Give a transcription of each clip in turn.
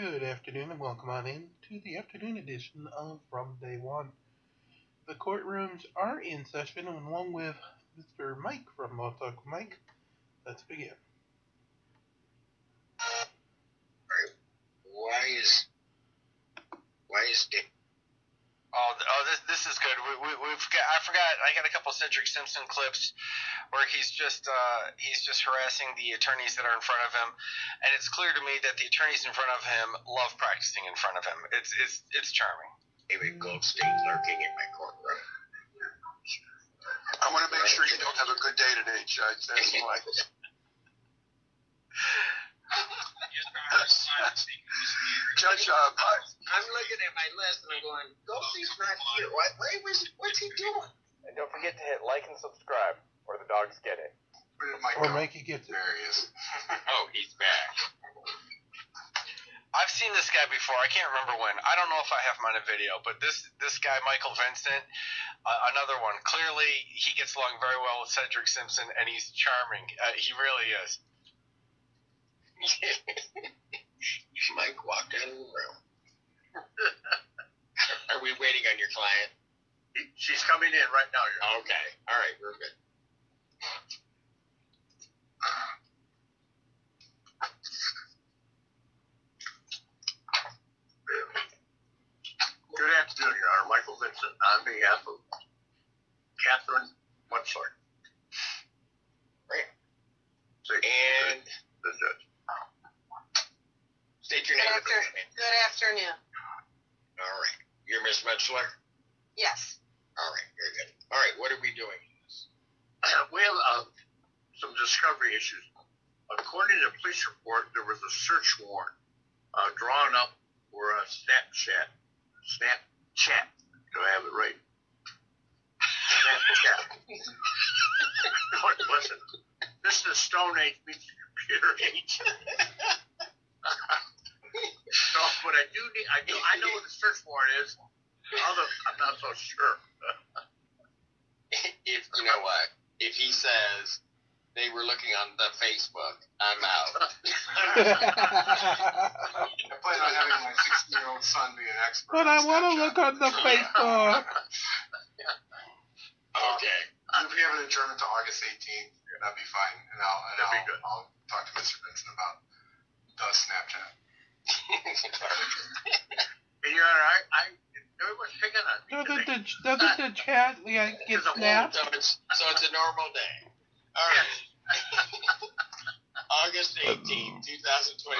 Good afternoon and welcome on in to the afternoon edition of From Day One. The courtrooms are in session and along with Mr. Mike from Law Talk with Mike, let's begin. Why is Dick? This is good. I forgot. I got a couple Cedric Simpson clips where he's just harassing the attorneys that are in front of him, and it's clear to me that the attorneys in front of him love practicing in front of him. It's charming. David Goldstein lurking in my courtroom. I want to make sure you don't have a good day today, Judge. That's why. Judge, I'm looking at my list and I'm going, Goldstein's not here. What's he doing? And don't forget to hit like and subscribe, or the dogs get it. Or Mikey gets it. There he is. Oh, he's back. I've seen this guy before. I can't remember when. I don't know if I have him on a video, but this guy, Michael Vincent, another one. Clearly, he gets along very well with Cedric Simpson, and he's charming. He really is. Mike walked out of the room. Are we waiting on your client? She's coming in right now. Okay. All right. We're good. Good afternoon, Your Honor. Michael Vincent on behalf of Catherine Mudslard. Right. And the judge. State your name. Good afternoon. All right. You're Miss Metzler? Yes. All right. Very good. All right. What are we doing? We have some discovery issues. According to the police report, there was a search warrant drawn up for a Snapchat. Do I have it right? Snapchat. Listen, this is the Stone Age meets the computer age. So, but I know what the search warrant is. I'm not so sure. If you know what, if he says they were looking on the Facebook, I'm out. I plan on having my 16-year-old son be an expert. But I want to look on the Facebook. Okay. If we have an adjournment to August 18th, that'd be fine. And I'll talk to Mr. Vincent about the Snapchat. And Your Honor, everyone's picking on me. Doesn't the chat get snapped? So it's a normal day. All right. August 18th, 2022, 9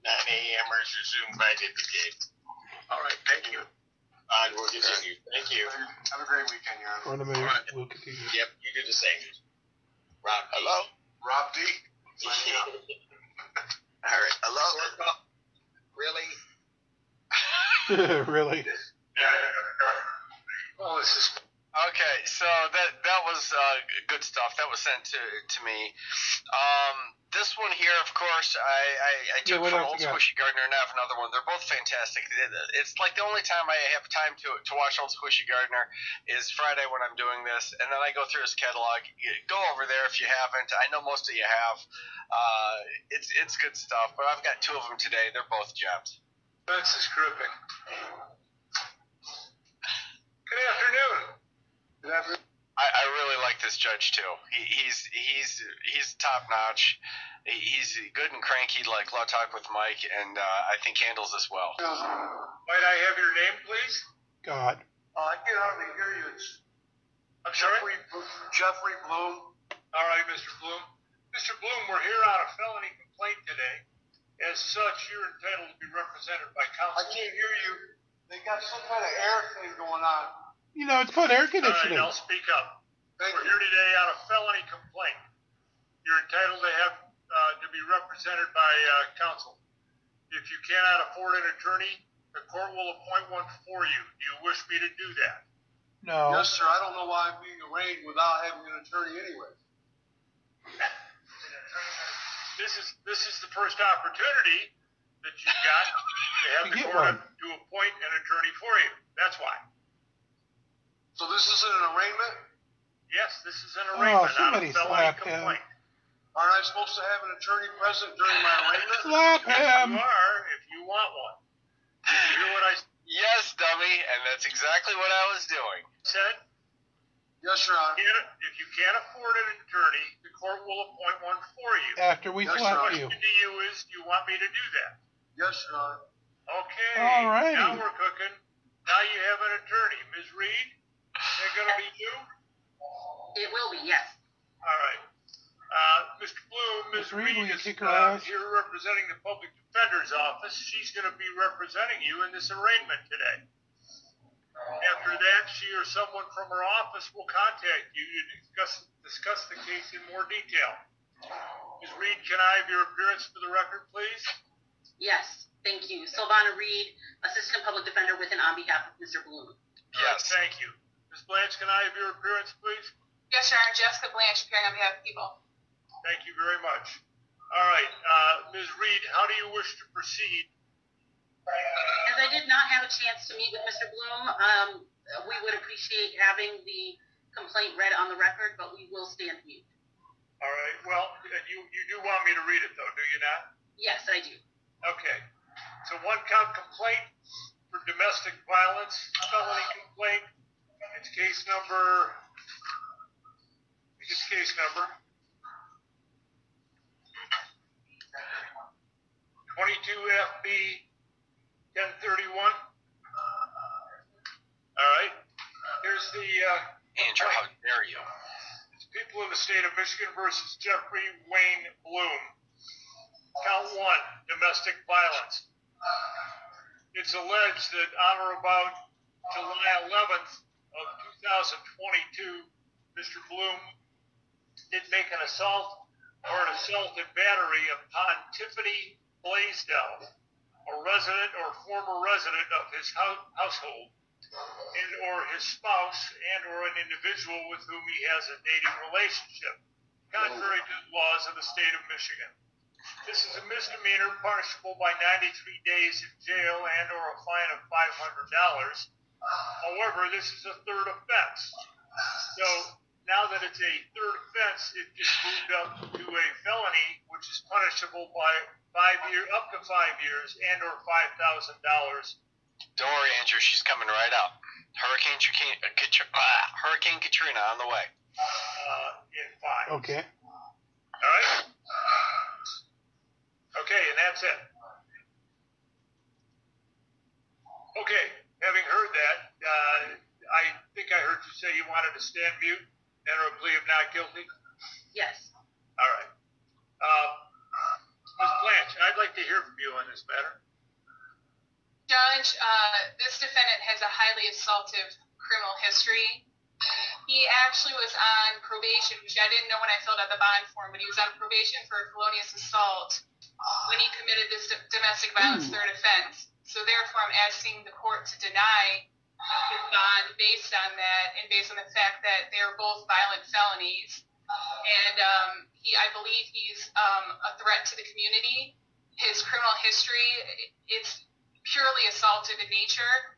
a.m.ers resumed by Deputy. All right, thank you. And we'll continue. Thank you. Have a great weekend, Your Honor. We'll continue. Yep, you do the same. Rob D. Hello? Rob D. All right. Hello? Really? Really? Oh, this is... Okay, so that was good stuff. That was sent to me. This one here, of course, I took from Old Squishy Gardener and I have another one. They're both fantastic. It's like the only time I have time to watch Old Squishy Gardener is Friday when I'm doing this, and then I go through his catalog. Go over there if you haven't. I know most of you have. It's good stuff, but I've got two of them today. They're both gems. This is terrific. Good afternoon. I really like this judge too. He's top notch. He's good and cranky like Law Talk with Mike, and I think handles this well. Might I have your name, please? God. I can hardly hear you. I'm sorry? Jeffrey Bloom. All right, Mr. Bloom. Mr. Bloom, we're here on a felony complaint today. As such, you're entitled to be represented by counsel. I can't hear you. They got some kind of air thing going on. You know, it's called air All conditioning. right, I'll speak up. We're here today on a felony complaint. You're entitled to have to be represented by counsel. If you cannot afford an attorney, the court will appoint one for you. Do you wish me to do that? No. Yes, sir. I don't know why I'm being arraigned without having an attorney anyway. This is the first opportunity that you've got to have the court to appoint an attorney for you. That's why. So this isn't an arraignment? Yes, this is an arraignment on a felony complaint. Aren't I supposed to have an attorney present during my arraignment? Slap him! Yes, you are. If you want want one. Did you hear what I said? Yes, dummy, and that's exactly what I was doing. Said? Yes, Your Honor. If you can't afford an attorney, the court will appoint one for you. After we Yes, slap sir. you. The question to you is, do you want me to do that? Yes, Your Honor. Okay. Alrighty. Now we're cooking. Now you have an attorney. Ms. Reed, is it going to be you? It will be, yes. All right. Mr. Bloom, Ms. Ms. Reed, will Reed you is kick her ass? here representing the Public Defender's Office. She's going to be representing you in this arraignment today. After that, she or someone from her office will contact you to discuss the case in more detail. Ms. Reed, can I have your appearance for the record, please? Yes, thank you. Sylvana Reed, Assistant Public Defender with and on behalf of Mr. Bloom. Yes. Thank you. Ms. Blanche, can I have your appearance, please? Yes, Your Honor. Jessica Blanche, appearing on behalf of the people. Thank you very much. All right, Ms. Reed, how do you wish to proceed? As I did not have a chance to meet with Mr. Bloom, we would appreciate having the complaint read on the record, but we will stand mute. All right, well, you do want me to read it, though, do you not? Yes, I do. Okay. So one-count complaint for domestic violence, felony complaint. It's case number 22FB 1031. All right. Here's the Andrew, how dare you? it's people of the state of Michigan versus Jeffrey Wayne Bloom. Count 1, domestic violence. It's alleged that on or about July 11th of 2022, Mr. Bloom did make an assault or an assaulted battery upon Tiffany Blaisdell, a resident or former resident of his household, and or his spouse and or an individual with whom he has a dating relationship, contrary to the laws of the state of Michigan. This is a misdemeanor punishable by 93 days in jail and or a fine of $500. However, this is a third offense. So now that it's a third offense, it just moved up to a felony, which is punishable by up to 5 years and or $5,000. Don't worry, Andrew. She's coming right up. Hurricane Katrina on the way. In fines. Okay. All right. Okay, and that's it. Okay, having heard that, I think I heard you say you wanted to stand mute, enter a plea of not guilty. Yes. All right. Ms. Blanche, I'd like to hear from you on this matter. Judge, this defendant has a highly assaultive criminal history. He actually was on probation, which I didn't know when I filled out the bond form, but he was on probation for a felonious assault when he committed this domestic violence third offense. So therefore, I'm asking the court to deny his bond based on that and based on the fact that they're both violent felonies. And I believe he's a threat to the community. His criminal history, it's purely assaultive in nature.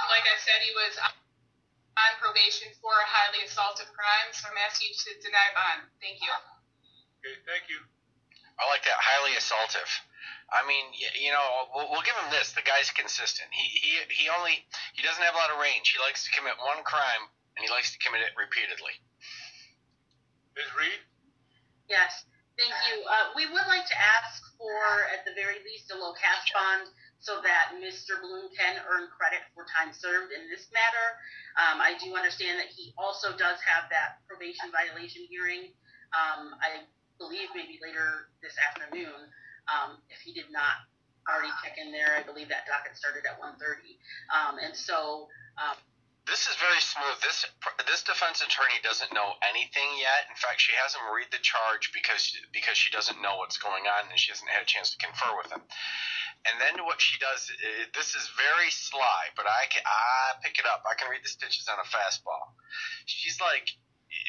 Like I said, he was on probation for a highly assaultive crime, so I'm asking you to deny bond. Thank you. Okay, thank you. I like that, highly assaultive. I mean, you know, we'll give him this. The guy's consistent. He doesn't have a lot of range. He likes to commit one crime, and he likes to commit it repeatedly. Ms. Reed? Yes, thank you. We would like to ask for, at the very least, a low cash bond so that Mr. Bloom can earn credit for time served in this matter. I do understand that he also does have that probation violation hearing, I believe maybe later this afternoon. If he did not already check in there, I believe that docket started at 1:30. And so... This is very smooth. This defense attorney doesn't know anything yet. In fact, she has him read the charge because she doesn't know what's going on and she hasn't had a chance to confer with him. And then what she does, this is very sly, but I pick it up. I can read the stitches on a fastball. She's like,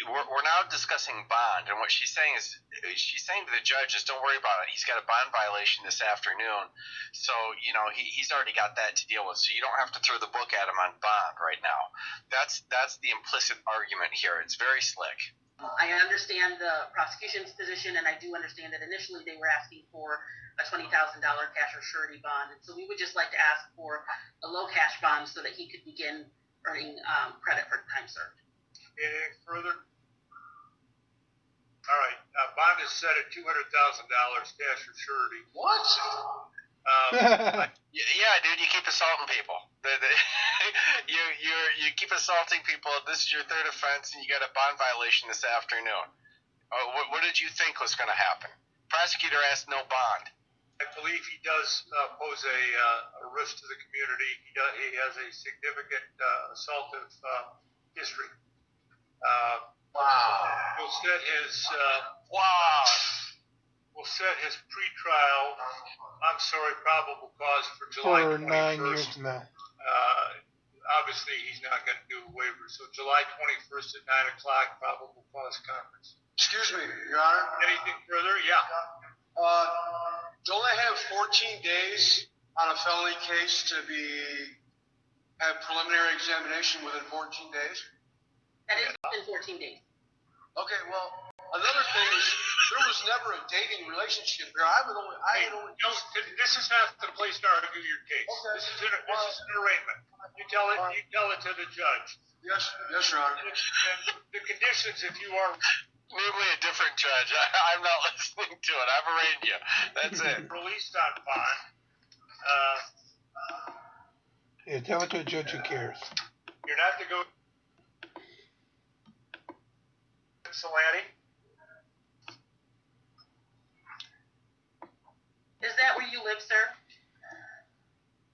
we're now discussing bond, and what she's saying to the judge is, don't worry about it. He's got a bond violation this afternoon, so you know he's already got that to deal with. So you don't have to throw the book at him on bond right now. That's the implicit argument here. It's very slick. I understand the prosecution's position, and I do understand that initially they were asking for a $20,000 cash or surety bond. And so we would just like to ask for a low cash bond so that he could begin earning credit for time served. Anything further? All right. Bond is set at $200,000 cash or surety. What? Yeah, dude, you keep assaulting people. You keep assaulting people. This is your third offense, and you got a bond violation this afternoon. What did you think was going to happen? Prosecutor asked no bond. I believe he does pose a risk to the community. He has a significant assaultive history. Wow. We'll set his pretrial. I'm sorry, probable cause for July 21st. 9 years from now. Obviously, he's not going to do a waiver. So July 21st at 9 o'clock, probable cause conference. Excuse me, Your Honor. Anything further? Yeah. Don't I have 14 days on a felony case to have preliminary examination within 14 days? That is within 14 days. Okay, well, another thing is there was never a dating relationship here. This is not the place to argue your case. Okay. This is an arraignment. You tell it to the judge. Yes, Your Honor. And the conditions, if you are Probably a different judge. I'm not listening to it. I've arraigned you. That's it. released on bond, Yeah, tell it to a judge who cares. you're not to go Cincinnati. Is that where you live, sir?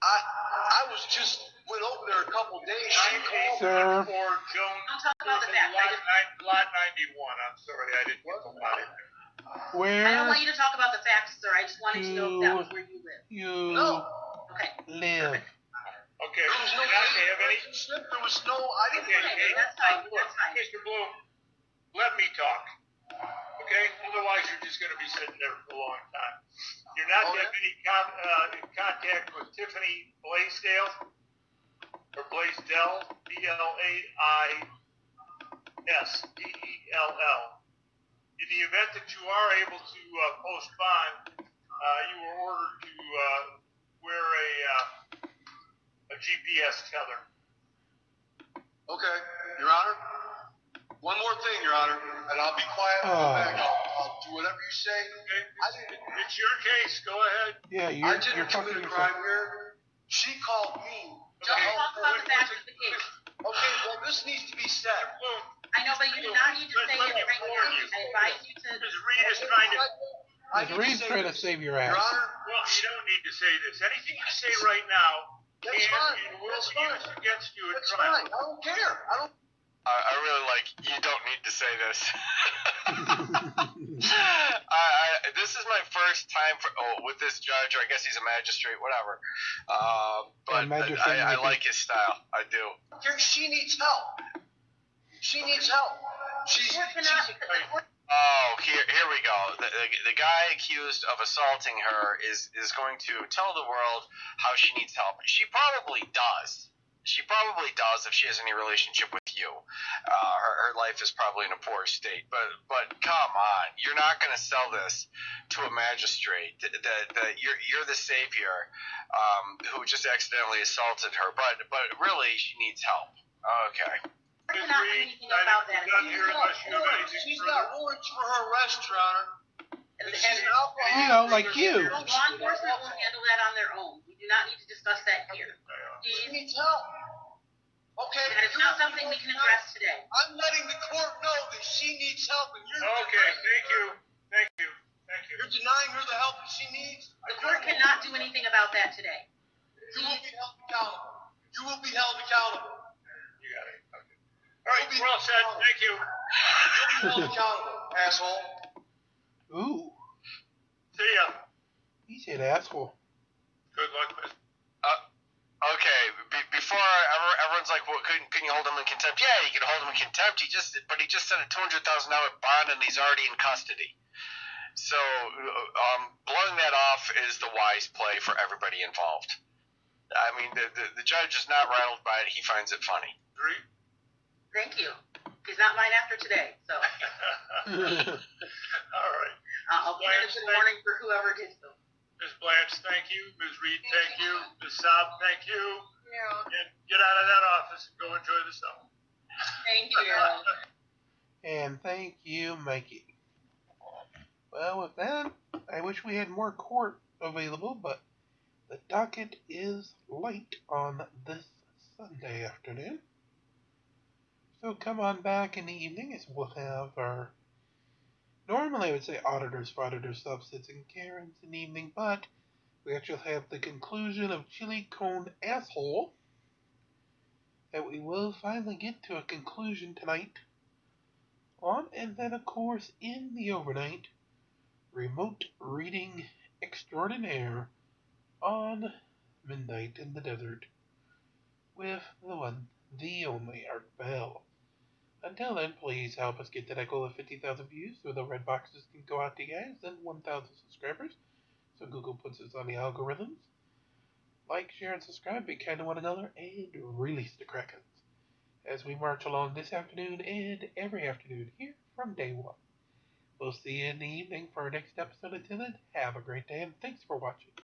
I was just went over there a couple days. Sir. For Jones. I'm talking about the fact. Lot 91. I'm sorry, I didn't get the lot in there. Where I don't want you to talk about the facts, sir. I just wanted to know if that was where you live. you No. Okay. live. Okay. There was no You're not to have any. relationship. There was no. I didn't. Okay, that's fine. That's fine. Mr. Bloom, let me talk. Okay? Otherwise, you're just going to be sitting there for a long time. You're not to have any contact with Tiffany Blaisdell or Blaisdell, Blaisdell. In the event that you are able to post bond, you were ordered to wear a GPS tether. Okay, Your Honor. One more thing, Your Honor, and I'll be quiet. I'll do whatever you say. Okay. It's your case. Go ahead. Yeah, I didn't you're talking commit to a crime yourself. here. She called me. Don't talk about the facts of the case. Okay, well, this needs to be said. I know, but you do not need to say it right now. I advise you to. Ms. Reed is trying to. Ms. Reed's trying to save your ass. Your Honor, Well, you don't need to say this. Anything you say right now that's can fine. and will That's be fine. used against you at That's trial. fine. I don't care. I don't. I really like, you don't need to say this. This is my first time with this judge, or I guess he's a magistrate, whatever. But I like his style. I do. She needs help. She needs help. Oh, here we go. The guy accused of assaulting her is going to tell the world how she needs help. She probably does. She probably does if she has any relationship with you. Her life is probably in a poor state. But come on, you're not going to sell this to a magistrate. That you're the savior who just accidentally assaulted her. But really, she needs help. Okay. I cannot do anything about that. She's got warrants for her arrest, Your Honor. You know, like you. Law enforcement will handle that on their own. We do not need to discuss that here. She needs help. Okay. That is not something we can address today. I'm letting the court know that she needs help, and you're. Okay, thank you. You're denying her the help that she needs. The court cannot do anything about that today. You will be held accountable. You will be held accountable. You got it. Okay. All right, we're all set. Thank you. You'll be held accountable, asshole. Ooh. See ya. He said asshole. Good luck, Miss. Okay, before everyone's like, well, can you hold him in contempt? Yeah, you can hold him in contempt. He just set a $200,000 bond and he's already in custody. So blowing that off is the wise play for everybody involved. I mean, the judge is not rattled by it. He finds it funny. Agree? Thank you. He's not mine after today, so. All right. I'll plan a good warning for whoever did so. Ms. Blanche, thank you. Ms. Reed, thank you. Ms. Saab, thank you. And get out of that office and go enjoy the summer. Thank you. And thank you, Mikey. Well, with that, I wish we had more court available, but the docket is light on this Sunday afternoon. So come on back in the evening as we'll have our, normally I would say auditors for auditors, subsets, and Karens in the evening, but we actually have the conclusion of Chili Cone Asshole that we will finally get to a conclusion tonight on, and then of course in the overnight, remote reading extraordinaire on Midnight in the Desert with the one, the only Art Bell. Until then, please help us get to that goal of 50,000 views so the red boxes can go out to you guys and 1,000 subscribers so Google puts us on the algorithms. Like, share, and subscribe, be kind to one another, and release the Krakens as we march along this afternoon and every afternoon here from day one. We'll see you in the evening for our next episode. Until then, have a great day, and thanks for watching.